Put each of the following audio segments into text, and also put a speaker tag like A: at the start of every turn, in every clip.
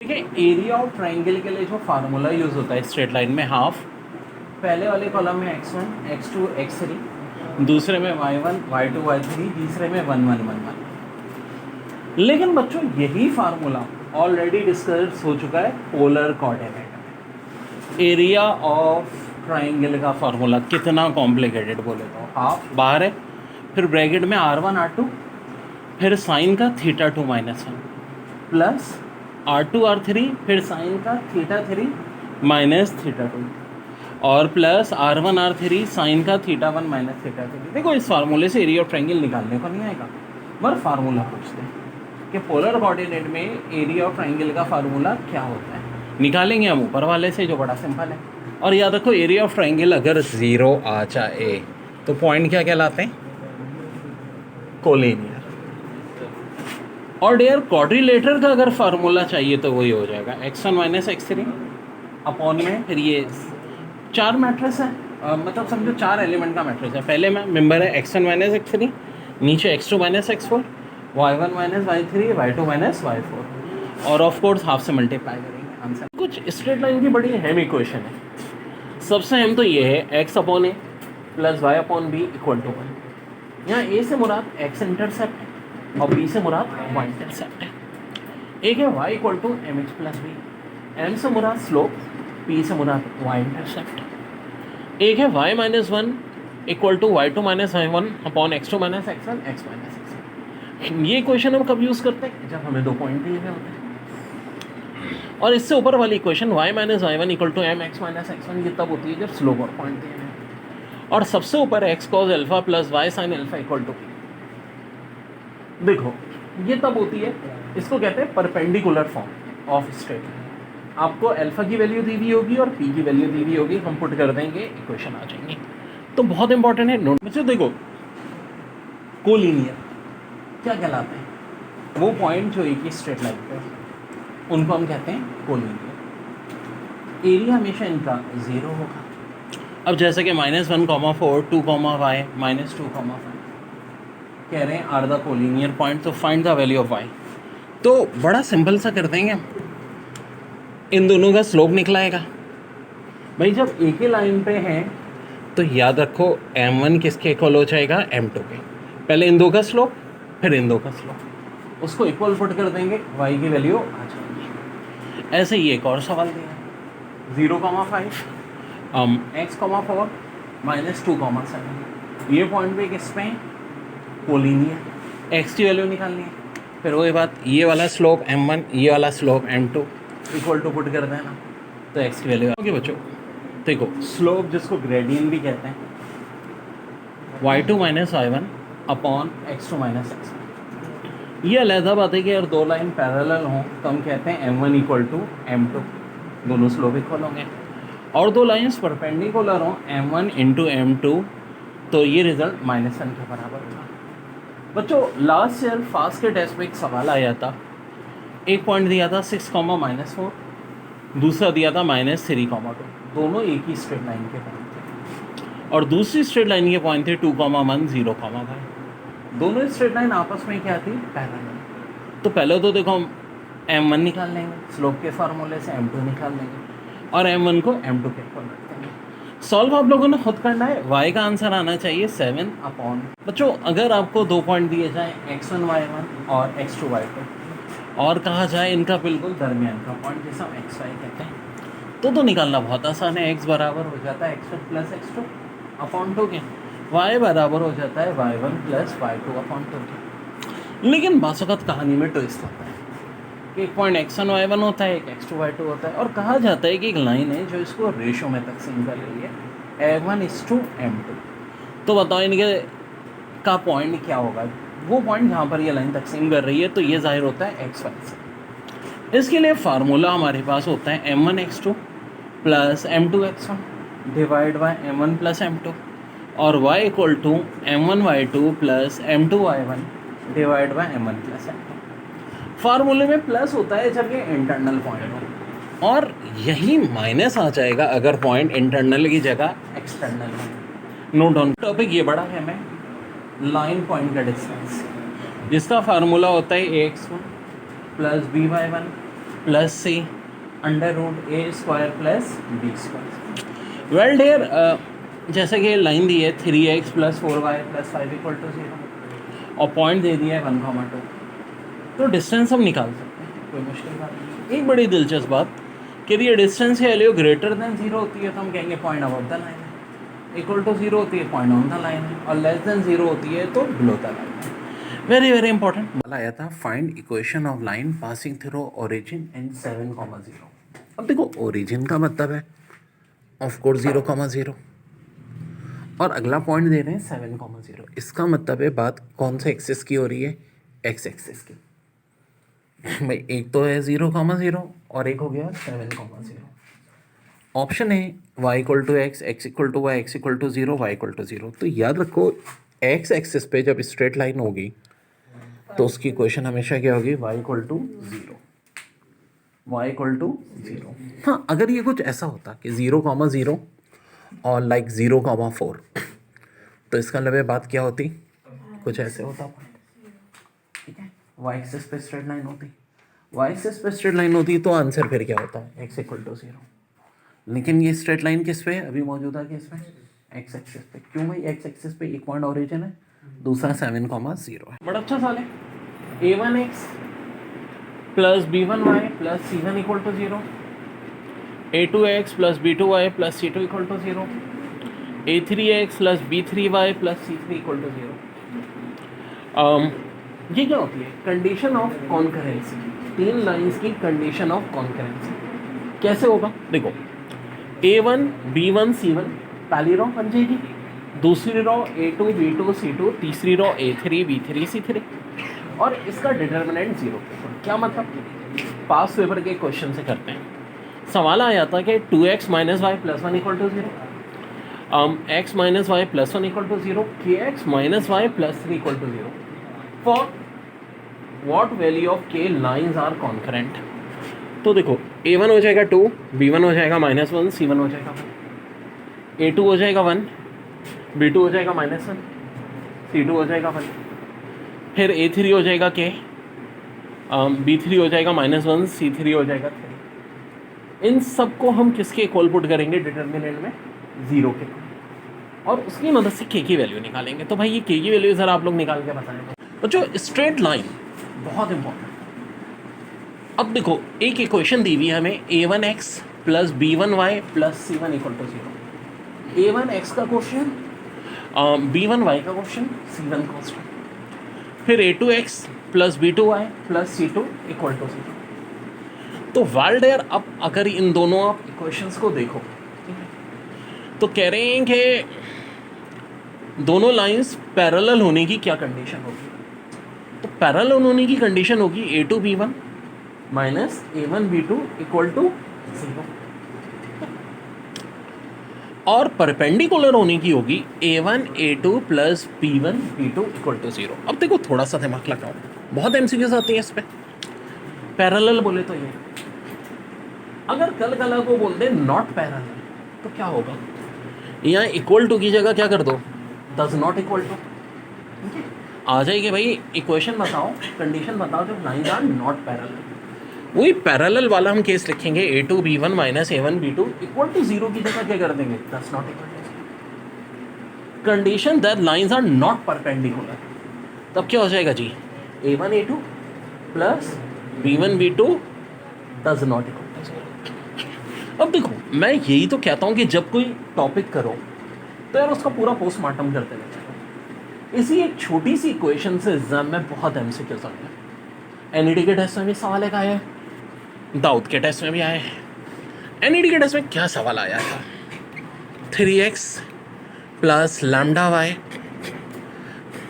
A: देखिए, area of triangle के लिए जो फार्मूला यूज़ होता है स्ट्रेट लाइन में हाफ, पहले वाले कॉलम में x1 x2 x3, दूसरे में y1 y2 y3, तीसरे में 1 1 1 1। लेकिन बच्चों यही फार्मूला ऑलरेडी डिस्कस हो चुका है पोलर कोऑर्डिनेट में। एरिया ऑफ ट्राइंगल का फार्मूला कितना कॉम्प्लिकेटेड बोले तो हाफ बाहर है, फिर ब्रैकेट में r1 r2, फिर साइन का θ2 -1 प्लस r2 r3, फिर साइन का θ3 -θ2 और प्लस r1 r3 साइन का θ1 -θ3। देखो इस फार्मूले से एरिया ऑफ ट्रायंगल निकालने को नहीं आएगा, मगर फार्मूला पूछते हैं कि पोलर कोऑर्डिनेट में एरिया ऑफ ट्रायंगल का फार्मूला क्या होता है। निकालेंगे हम ऊपर वाले से जो बड़ा सिंपल है। और याद रखो एरिया ऑफ ट्रायंगल अगर 0 आ जाए तो पॉइंट क्या कहलाते हैं? कोलिनियर। और डेयर क्वाड्रिलेटरल का अगर फार्मूला चाहिए तो वही हो जाएगा x1 - x3 अपॉन में फिर ये 4 मैट्रिक्स है, मतलब समझो 4 एलिमेंट का मैट्रिक्स है। पहले में मेंबर है x1 - x3, नीचे x2 - x4, y1 - y3, y2 - y4 और ऑफ कोर्स हाफ से मल्टीप्लाई करेंगे आंसर। कुछ स्ट्रेट लाइन की बड़ी अहम इक्वेशन है। सबसे अहम तो ये है x upon a plus y upon b equal to 1। यहाँ ए से मुराद x इंटरसेप्ट है और बी से मुराद y इंटरसेप्ट है। एक है y equal to m h plus b, m से मुराद स्लोप, p से मुराद y इंटरसेप्ट। एक है y - 1 equal to y2 - y1 upon x2 - x1 x - x। ये इक्वेशन हम कब यूज़ करते हैं? जब हमें 2 पॉइंट दिए हुए होते हैं। और इससे ऊपर वाली equation y - y1 equal to m x - x1 ये तब होती है जब स्लोप और पॉइंट दिए हुए। और सबसे ऊपर x cos alpha plus y sin alpha equal to p। देखो ये तब होती है, इसको कहते हैं perpendicular form of straight line. आपको अल्फा की वैल्यू दी हुई होगी और p की वैल्यू दी हुई होगी, हम पुट कर देंगे इक्वेशन आ जाएंगी। तो बहुत इंपॉर्टेंट है नोट। बच्चों देखो कोलिनियर क्या कहलाते हैं? वो पॉइंट जो एक ही स्ट्रेट लाइन पे उनको हम कहते हैं कोलिनियर। एरिया हमेशा इनका 0 होगा। अब जैसे कि -1, 4, 2, y -2, 5 कह रहे हैं आर द कोलिनियर पॉइंट, तो find the value of y। तो बड़ा सिंपल सा कर देंगे, इन दोनों का स्लोप निकलाएगा। भाई जब एक ही लाइन पे हैं तो याद रखो m1 किसके इक्वल हो जाएगा? m2 के। पहले इन दो का स्लोप फिर इन दो का स्लोप, उसको इक्वल पुट कर देंगे, y की वैल्यू आ जाएगी। ऐसे ही एक और सवाल दिया 0,5 x, 4 -2, 7। ये पॉइंट पे किस पे है? कोलिनियर। x की वैल्यू निकालनी है, फिर वही बात, ये वाला स्लोप m1, ये वाला slope m2 equal to put कर देना, तो x की वैल्यू ओके बच्चों। देखो स्लोप जिसको ग्रेडियंट भी कहते हैं, y2 - y1 upon x2 - x1। ये अलहदा बात है कि अगर दो लाइन पैरेलल हों तो हम कहते हैं m1 इक्वल टू m2, दोनों स्लोप इक्वल होंगे। और दो लाइंस परपेंडिकुलर हों m1 इंटू m2, तो ये रिजल्ट -1 के बराबर होगा। बच्चों लास्ट ईयर फास्ट के टेस्ट में एक सवाल आया था, एक पॉइंट दिया था 6, -4, दूसरा दिया था -3, 2, दोनों एक ही स्ट्रेट लाइन के पॉइंट थे। और दूसरी स्ट्रेट लाइन के पॉइंट थे 2, 1, 0, 5। दोनों स्ट्रेट लाइन आपस में क्या थी? पैरेलल। तो पहले तो देखो हम m1 निकाल लेंगे, स्लोप के फार्मूले से m2 निकाल लेंगे और m1 को m2 के इक्वल रख देंगे। सॉल्व आप लोगों ने खुद करना है। y का आंसर आना चाहिए 7 अपॉन। बच्चों अगर आपको 2 पॉइंट दिए जाए x1 y1 और x2 y2 और कहा जाए इनका बिल्कुल दरमियान का पॉइंट जिसे हम xy कहते हैं, तो निकालना बहुत आसान है। x बराबर हो जाता है x1 प्लस x2 अपॉन 2 के, y बराबर हो जाता है y1 प्लस y2 अपॉन 2 के। लेकिन बासुकत कहानी में ट्विस्ट होता है कि एक पॉइंट x1 y1 होता है, एक x2 y2 होता है, और कहा जाता है कि एक लाइन है जो इसको रेशो में तकसीम कर रही है m1:m2। तो बताओ इनके का पॉइंट क्या होगा? वो पॉइंट जहाँ पर ये लाइन तकसीम कर रही है, तो ये जाहिर होता है x1 से। इसके लिए फार्मूला हमारे पास होता है m1x2 plus m2x1 divide by m1 plus m2 और y equal to m1y2 plus m2y1 divide by m1 plus m2। फार्मूले में प्लस होता है जब ये इंटरनल पॉइंट हो, और यही माइनस आ जाएगा अगर पॉइंट इंटरनल की जगह एक्सटर्नल हो। Note down. टॉपिक ये बड़ा है, मैं लाइन पॉइंट का डिस्टेंस जिसका फार्मूला होता है ax1 plus by1 plus C under root A square plus B square. Well dear, जैसे कि लाइन दी है 3x plus 4y plus 5 equal to 0 और पॉइंट दे दिया है 1,2, तो डिस्टेंस हम निकाल सकते हैं, कोई मुश्किल बात नहीं। एक बड़ी दिलचस्प बात कि ये डिस्टेंस की वैल्यू ग्रेटर देन 0 होती है तो हम कहेंगे पॉइंट अबव द लाइन है, इक्वल टू 0 होती है पॉइंट ऑन द लाइन है, और लेस देन 0 होती है तो बिलो द लाइन है। वेरी वेरी इंपॉर्टेंट वाला आया था, find equation of line passing through origin and 7,0। अब देखो ओरिजिन का मतलब है ऑफ कोर्स 0,0 और अगला पॉइंट दे रहे हैं 7,0। इसका मतलब है बात कौन से एक्सिस की हो रही है, एक्स एक्सिस की। भाई एक तो है 0,0 और एक हो गया 7,0। ऑप्शन है y equal to x, x equal to y, x equal to 0, y equal to 0। तो याद रखो एक्स एक्सिस पे जब स्ट्रेट लाइन होगी तो उसकी इक्वेशन हमेशा क्या होगी, y equal to 0, y equal to 0। हाँ, अगर ये कुछ ऐसा होता कि 0,0 और लाइक 0,4 तो इसका मतलब बात क्या होती, कुछ ऐसे होता, ठीक है, वाई एक्सिस पे स्ट्रेट लाइन होती, वाई एक्सिस पे स्ट्रेट लाइन होती तो आंसर फिर क्या होता है, एक्स इक्वल टू 0। लेकिन ये स्ट्रेट लाइन किस पे अभी मौजूदा, किस पे, एक्स एक्सिस पे। क्यों भाई, एक्स एक्सिस पे एक पॉइंट ओरिजिन है, दूसरा 7,0 है। बड़ा अच्छा सवाल है। a1x plus b1y plus c1 equal to 0, a2x plus b2y plus c2 equal to 0, a3x plus b3y plus c3 equal to 0। ये क्या होती है, कंडीशन ऑफ कॉन्करेंसी, तीन लाइंस की कंडीशन ऑफ कॉन्करेंसी। कैसे होगा, देखो a1 b1 c1 पहली रो बन जाएगी, दूसरी रो a2 b2 c2, तीसरी रो a3 b3 c3 और इसका डिटर्मिनेंट 0। क्या मतलब, पास पेपर के क्वेश्चन से करते हैं। सवाल आया था कि 2x minus y plus 1 equal to 0, x minus y plus 1 equal to 0, kx minus y plus 3 equal to 0 for what value of k lines are concurrent. तो देखो a1 हो जाएगा 2, b1 हो जाएगा -1, c1 हो जाएगा 1, a2 हो जाएगा 1, b2 हो जाएगा -1, c2 हो जाएगा 1, फिर a3 हो जाएगा k, b3 हो जाएगा -1, c3 हो जाएगा 3। इन सब को हम किसके इक्वल पुट करेंगे डिटर्मिनेंट में, 0 के, और उसकी मदद से k की वैल्यू निकालेंगे। तो भाई ये k की वैल्यू ज़रा आप लोग निकाल के बताएंगे। तो जो स्ट्रेट लाइन बहुत इंपॉर्टेंट। अब देखो एक इक्वेशन दी हुई है हमें a1x plus b1y plus c1 equal to 0। a1x का क्वेश्चन, b1y का क्वेश्चन, c1 क्वेश्चन, फिर a2x plus b2y plus c2 equal to 0। तो वाल्डेयर, अब अगर इन दोनों आप इक्वेशंस को देखो तो कह रहे हैं कि दोनों लाइंस पैरेलल होने की क्या कंडीशन होगी। तो पैरेलल होने की कंडीशन होगी a2 b1 minus a1 b2 equal to 0, और परपेंडिकुलर होने की होगी a1 a2 plus b1 b2 equal to 0। अब देखो थोड़ा सा दिमाग लगाओ, बहुत एमसीक्यूज आते हैं इस पे। पैरेलल बोले तो ये, अगर कल को बोल दे नॉट पैरेलल तो क्या होगा, यहाँ इक्वल टू की जगह क्या कर दो, डज नॉट इक्वल टू, ठीक है, आ जाएगी भाई इक्वेशन बताओ, कंडीशन बताओ जब लाइंस आर नॉट पैरेलल। वही पैरेलल वाला हम केस लिखेंगे a2 b1 minus a1 b2 equal to 0 की जगह क्या कर देंगे, does not equal to. Condition that lines are not perpendicular, तब क्या हो जाएगा जी, a1 a2 plus b1 b2 does not equal to 0। अब देखो मैं यही तो कहता हूँ कि जब कोई टॉपिक करो तो यार उसका पूरा पोस्टमार्टम करते रहते। इसी एक छोटी सी इक्वेशन से एग्जाम में बहुत एमसीक्यूज आते हैं। एनईडी के टेस्ट में भी सवाल एक आया है, दाऊद के टेस्ट में भी आए हैं। एनईडी के टेस्ट में क्या सवाल आया था, 3x plus lambda y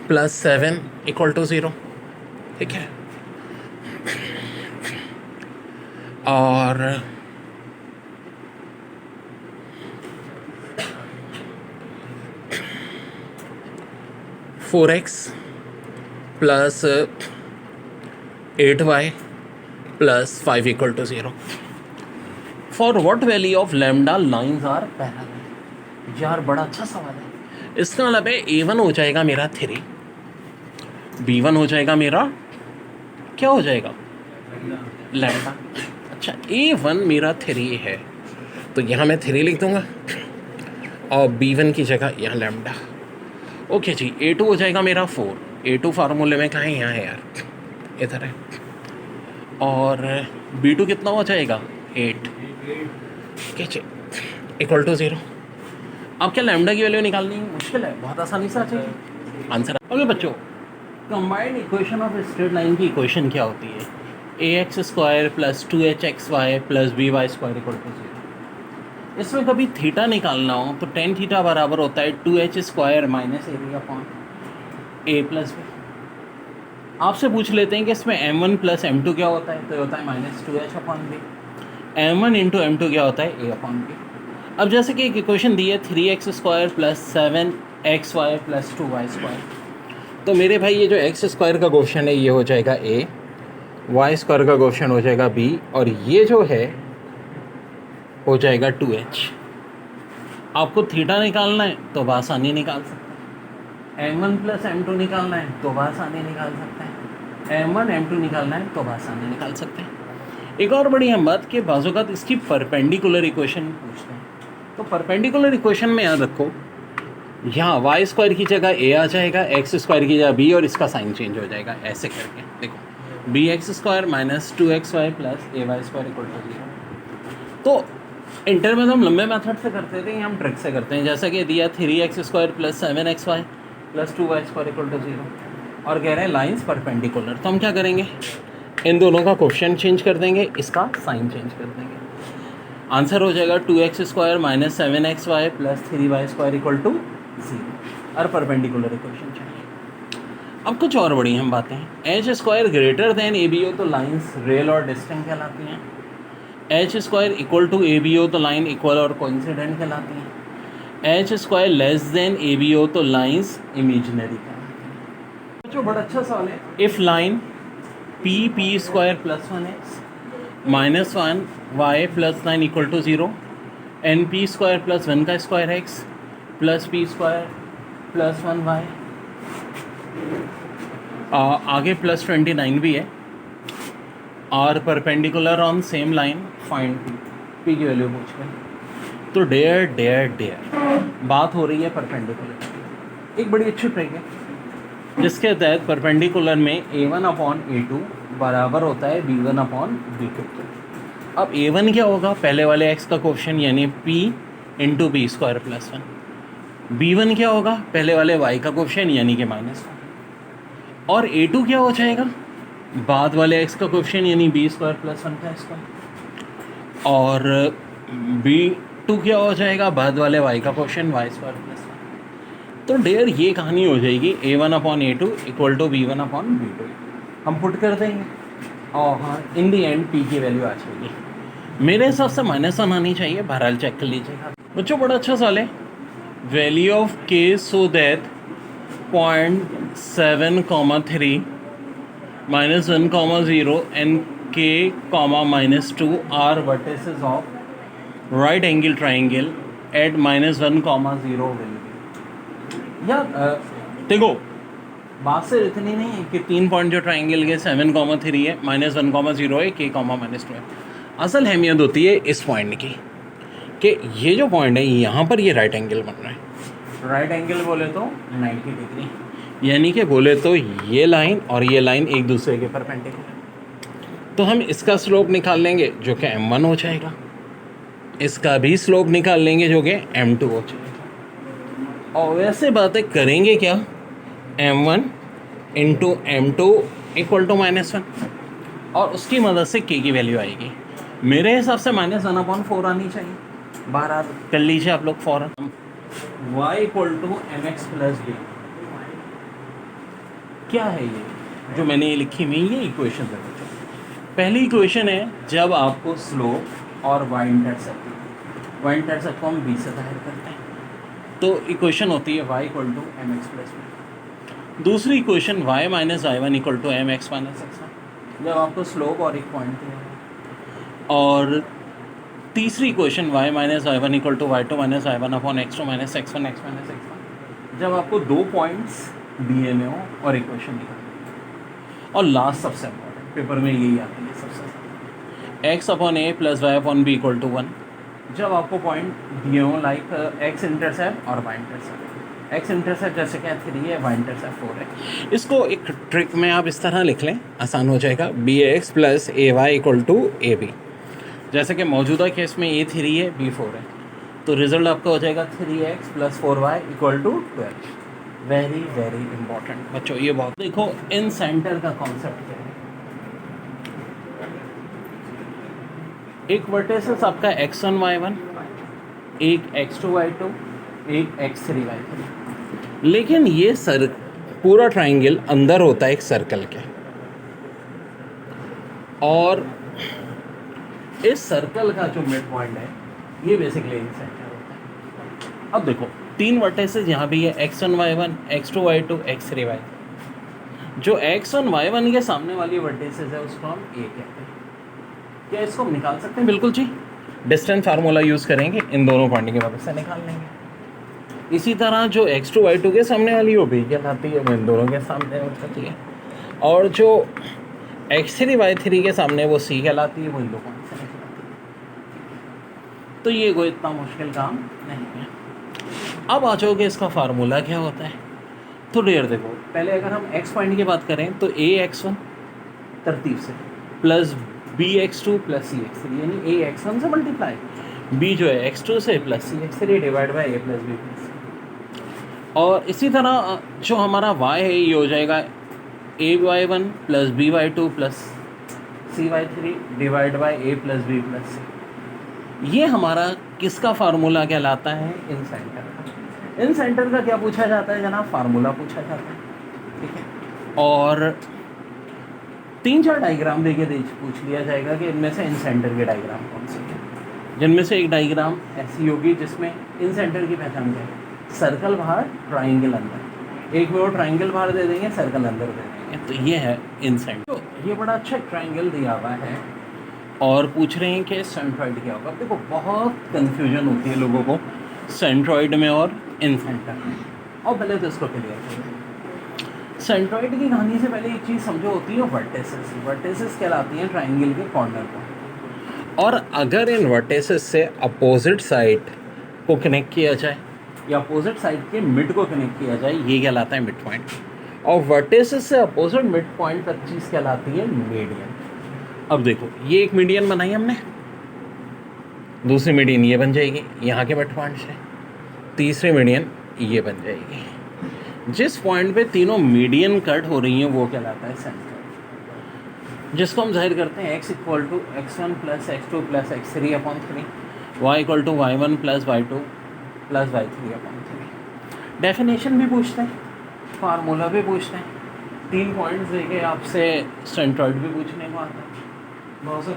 A: plus 7 equal to 0, ठीक है, और four x plus 8y plus 5 equal to 0 for what value of lambda lines are parallel. यार बड़ा अच्छा सवाल है। इसका मतलब है a1 हो जाएगा मेरा 3, b1 हो जाएगा मेरा क्या हो जाएगा, लैम्डा।
B: अच्छा A1 मेरा 3 है, तो यहाँ मैं 3 लिख दूँगा और B1 की जगह यहाँ लैम्डा। ओके जी, A2 हो जाएगा मेरा 4। A2 फार्मूले में कहाँ है? यहाँ है यार, इधर है। और B2 कितना हो जाएगा? 8। ओके जी, इक्वल टू 0। अब क्या लैम्डा की वैल्यू निकालनी मुश्किल है, बहुत आसानी से आ जाएगी आंसर। ओके बच्चों, combined equation of straight line की इक्वेशन क्या होती है? ax² plus 2hxy plus by² equal to 0। इसमें कभी थीटा निकालना हो तो tan थीटा बराबर होता है 2h² minus a plus b। आपसे पूछ लेते हैं कि इसमें m1 प्लस m2 क्या होता है, तो होता है -2h/b। m1 इंटू m2 क्या होता है? a/b। अब जैसे कि एक इक्वेशन दी है 3x² plus 7xy plus 2y², तो मेरे भाई ये जो x² का क्वेश्चन है ये हो जाएगा a, y² का क्वेश्चन हो जाएगा b, और ये जो है हो जाएगा 2h। आपको थीटा निकालना है तो बआसानी निकाल सकते हैं, m1 प्लस m2 निकालना है तो बआसानी निकाल सकते हैं, m1 m2 निकालना है तो बआसानी निकाल सकते हैं। एक और बड़ी अहम बात कि बाज़-औक़ात इसकी परपेंडिकुलर इक्वेशन पूछते हैं, तो परपेंडिकुलर इक्वेशन में याद रखो यहाँ y² की जगह a आ जाएगा, x² की जगह b, और इसका साइन चेंज हो जाएगा ऐसे करके। देखो bx² minus 2xy plus ay² equal to 0। तो इंटर में हम लंबे मेथड से करते थे, हम ट्रिक से करते हैं। जैसा कि दिया 3x² plus 7xy plus 2y² equal to 0, और कह रहे हैं लाइंस परपेंडिकुलर, तो हम क्या करेंगे? इन दोनों का क्वेश्चन चेंज कर देंगे, इसका साइन चेंज कर देंगे। आंसर हो जाएगा 2x² minus 7xy plus 3y² equal to 0, और परपेंडिकुलर इक्वेशन चाहिए। अब कुछ और बड़ी हम बातें हैं। h² ग्रेटर देन AB हो तो लाइंस रियल और डिस्टिंक्ट कहलाती हैं, h² इक्वल टू AB हो तो लाइन इक्वल और कोइंसिडेंट कहलाती हैं, h² लेस देन AB हो तो लाइंस इमेजिनरी कहलाती हैं। बच्चों बड़ा अच्छा सवाल है। If line p² plus 1x minus 1y plus 9 equal to 0 and p² plus 1 का square x plus p² plus 1y, आगे प्लस 29 भी है, और perpendicular on same line find p की वैल्यू पूछ रहे। तो डेयर बात हो रही है परपेंडिकुलर। एक बड़ी अच्छी ट्रिक है जिसके तहत परपेंडिकुलर में a1/a2 बराबर होता है b1/b2। अब a1 क्या होगा? पहले वाले x का क्वेश्चन यानी p into b² plus 1। b1 क्या होगा? पहले वाले y का क्वेश्चन यानी कि -1। और a2 क्या हो जाएगा? बाद वाले x का क्वेश्चन यानी b² प्लस 1 का स्क्वायर। और b2 क्या हो जाएगा? बाद वाले y का क्वेश्चन y² प्लस 1। तो डेयर ये कहानी हो जाएगी a1/a2 इक्वल टू b1/b2। हम पुट कर देंगे और हाँ इन दी एंड p की वैल्यू आ जाएगी। मेरे हिसाब से -1 आनी चाहिए, बहरहाल चेक कर लीजिएगा। बच्चों बड़ा अच्छा सवाल है। Value of k so that 0.7, 3, -1, 0 and k, -2 are vertices of right angle triangle at -1, 0 will be। यार देखो बात से इतनी नहीं है कि 3 पॉइंट जो ट्राइंगल के 7, 3 है, -1, 0 है, k, -2 है। असल अहमियत होती है इस पॉइंट की कि ये जो पॉइंट है यहाँ पर ये राइट एंगल बन रहा है। राइट एंगल बोले तो 90 डिग्री, यानी कि बोले तो ये लाइन और ये लाइन एक दूसरे के परपेंडिकुलर। तो हम इसका स्लोप निकाल लेंगे जो कि m1 हो जाएगा, इसका भी स्लोप निकाल लेंगे जो कि m2 हो जाएगा। और वैसे बातें करेंगे क्या? m1 into m2 equal to -1, और उसकी मदद से k की वैल्यू आएगी। मेरे हिसाब से -1/4 आनी चाहिए, बाहर कर लीजिए आप लोग फ़ौरन। y equal to mx plus b क्या है ये जो मैंने ये लिखी हुई ये इक्वेशन है बच्चों। पहली इक्वेशन है जब आपको स्लोप और y इंटरसेप्ट को हम b से जाहिर करते हैं, तो इक्वेशन होती है y equal to mx plus b। दूसरी equation y minus y1 equal to mx minus x1 जब आपको स्लोप और एक पॉइंट दिया है। और तीसरी equation y minus y1 equal to y2 minus y1 upon x2 minus x1 x minus x1 जब आपको 2 पॉइंट्स दिए में हो और इक्वेशन निकालनी। और लास्ट सबसे इम्पोर्टेंट पेपर में यही आती है सबसे
A: x upon a plus y upon b equal to 1। जब आपको पॉइंट दिए हों लाइक एक्स इंटरसेप्ट और वाई इंटरसेप्ट, एक्स इंटरसेप्ट जैसे क्या 3 है, वाई इंटरसेप्ट 4 है। इसको एक ट्रिक में आप इस तरह लिख लें, आसान हो जाएगा, b x plus a y equal to a b. जैसे कि मौजूदा केस में ए 3 है, बी 4 है, तो रिजल्ट आपका हो जाएगा 3x plus 4y equal to 12। Very very important बच्चों, ये बहुत देखो इन सेंटर का कॉन्सेप्ट क्या है। एक वर्टेसिस आपका x1 y1, एक x2 y2, एक x3 y3, लेकिन ये पूरा ट्राइंगल अंदर होता है एक सर्कल के, और इस सर्कल का जो मिड पॉइंट है ये बेसिकली इन सेंटर होता है। अब देखो 3 वर्टेसेस यहाँ भी है, x1 y1, x2 y2, x3 y3। जो x1 y1 के सामने वाली वर्टेसेस है उसको हम a कहते हैं। क्या इसको हम निकाल सकते हैं? बिल्कुल जी, डिस्टेंस फार्मूला यूज़ करेंगे, इन दोनों पॉइंट की मदद से निकाल लेंगे। इसी तरह जो x2 y2 के सामने वाली वो b कहलाती है, वो इन दोनों के सामने होती है, और जो x3 y3 के सामने वो c कहलाती है, वो इन दो पॉइंट से निकलाती है। तो ये कोई इतना मुश्किल काम नहीं है। अब आ जाओगे इसका फार्मूला क्या होता है। तो डेयर देखो, पहले अगर हम x पॉइंट की बात करें तो ax1 तरतीब से प्लस bx2 प्लस cx3, यानी ax1 से मल्टीप्लाई, b जो है x2 से plus cx3 divide by a plus b plus c। और इसी तरह जो हमारा y है ये हो जाएगा ay1 plus by2 plus cy3 divide by a plus b plus c। ये हमारा किसका फार्मूला कहलाता है? इन सेंटर का। इन सेंटर का क्या पूछा जाता है जनाब? फार्मूला पूछा जाता है, ठीक है। और 3-4 डायग्राम देके पूछ लिया जाएगा कि इनमें से इन सेंटर के डायग्राम कौन से हैं, जिनमें से एक डायग्राम ऐसी होगी जिसमें इन सेंटर की पहचान क्या है, सर्कल बाहर ट्राइंगल अंदर। एक में वो ट्राइंगल बाहर दे देंगे, सर्कल अंदर दे देंगे, तो ये है इन सेंटर। तो ये बड़ा अच्छा ट्राइंगल दिया हुआ है और पूछ रहे हैं कि सेंट्रॉइड क्या होगा। देखो बहुत कन्फ्यूजन होती है लोगों को सेंट्रॉइड में और इन सेंटर में, और पहले तो इसको क्लियर करें। सेंट्रॉइड की कहानी से पहले एक चीज़ समझो, होती है वर्टेसेस। वर्टेसेस कहलाती हैं ट्राइंगल के कॉर्नर को, और अगर इन वर्टेसेस से अपोजिट साइड को कनेक्ट किया जाए या अपोजिट साइड के मिड को कनेक्ट किया जाए, ये कहलाता है मिड पॉइंट। और वर्टेसेस से अपोजिट मिड पॉइंट तक चीज़ कहलाती है मीडियन। अब देखो ये एक मीडियन बनाई हमने, दूसरी मीडियन ये बन जाएगी यहाँ के मिड पॉइंट से, तीसरी मीडियन ये बन जाएगी। जिस पॉइंट पे तीनों मीडियन कट हो रही हैं वो कहलाता है सेंटर, जिसको हम जाहिर करते हैं x equal to x1 plus x2 plus x3 upon 3, y equal to y1 plus y2 plus y3 upon 3। Definition भी पूछते हैं, फार्मूला भी पूछते हैं, 3 पॉइंट्स देके आपसे सेंट्रॉइड भी पूछने को आता है। बहुत सा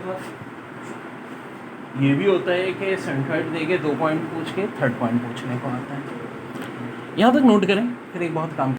A: ये भी होता है कि सेंट्रॉइड देके 2 पॉइंट पूछ के 3rd पॉइंट पूछने को आता है। यहाँ तक नोट करें, फिर एक बहुत काम